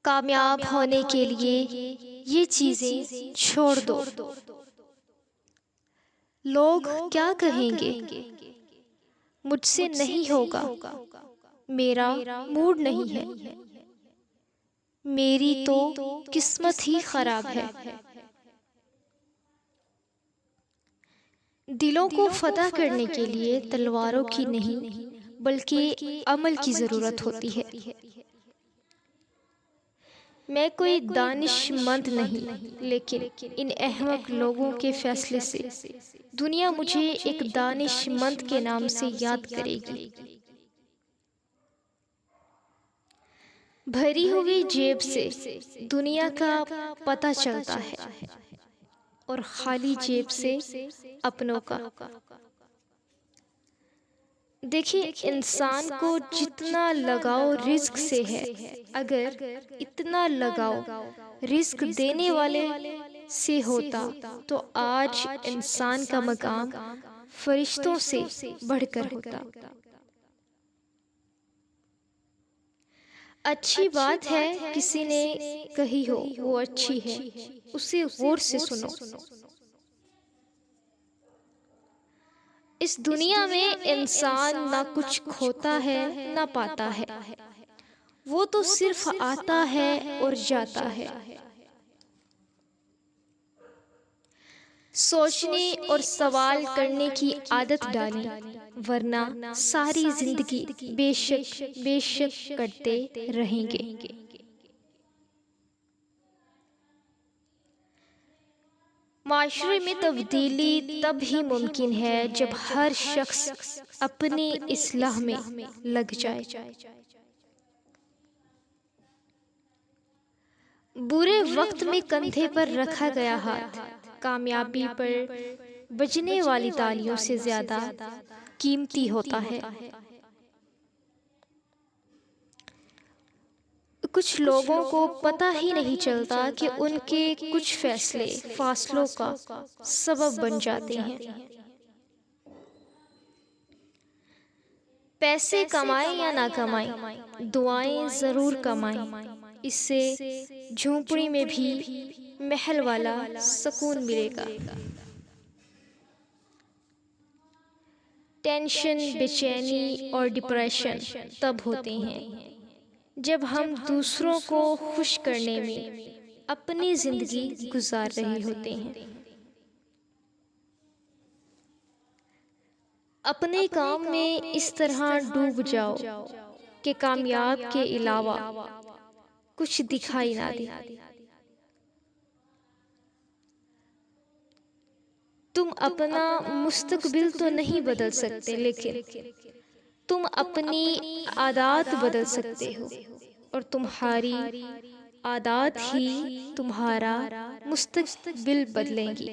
कामयाब होने के लिए ये चीजें छोड़ दो। लोग क्या कहेंगे, मुझसे नहीं होगा, मेरा मूड नहीं है, मेरी तो किस्मत ही खराब है। दिलों को फतह करने के लिए तलवारों की नहीं बल्कि अमल की जरूरत होती है। मैं कोई दानिशमंद नहीं, लेकिन इन अहमक लोगों के फैसले से दुनिया मुझे एक दानिशमंद के नाम से याद करेगी। भरी हुई जेब से दुनिया का पता चलता है और खाली जेब से अपनों का। देखिए, इंसान को जितना लगाव रिस्क से है, अगर इतना लगाव रिस्क देने वाले से होता तो आज इंसान का मकाम फरिश्तों से बढ़कर होता। अच्छी बात है किसी ने कही हो वो अच्छी है, उसे गौर से सुनो। इस दुनिया में इंसान ना कुछ खोता है ना पाता है, वो तो सिर्फ आता है और जाता है। सोचने और सवाल करने की आदत डालें, वरना सारी जिंदगी बेशक बेशक करते रहेंगे। माशरे में तब्दीली तब ही मुमकिन है जब हर शख्स अपनी इस्लाह में लग जाए। बुरे वक्त में कंधे पर रखा गया हाथ कामयाबी पर बजने वाली तालियों से ज्यादा कीमती होता है। कुछ लोगों को पता ही नहीं चलता कि उनके कुछ फैसले फासलों का सबब बन जाते हैं। पैसे कमाएं या ना कमाएं, दुआएं जरूर कमाएं, इससे झोंपड़ी में भी महल वाला सुकून मिलेगा। टेंशन, बेचैनी और डिप्रेशन तब होते हैं जब हम दूसरों को खुश करने में अपनी जिंदगी गुजार रहे होते हैं। अपने काम में इस तरह डूब जाओ कि कामयाब के अलावा कुछ दिखाई ना दे। तुम अपना मुस्तकबिल तो नहीं बदल सकते, लेकिन तुम अपनी आदत बदल सकते हो और तुम्हारी आदत ही तुम्हारा मुस्तकबिल बदलेंगी।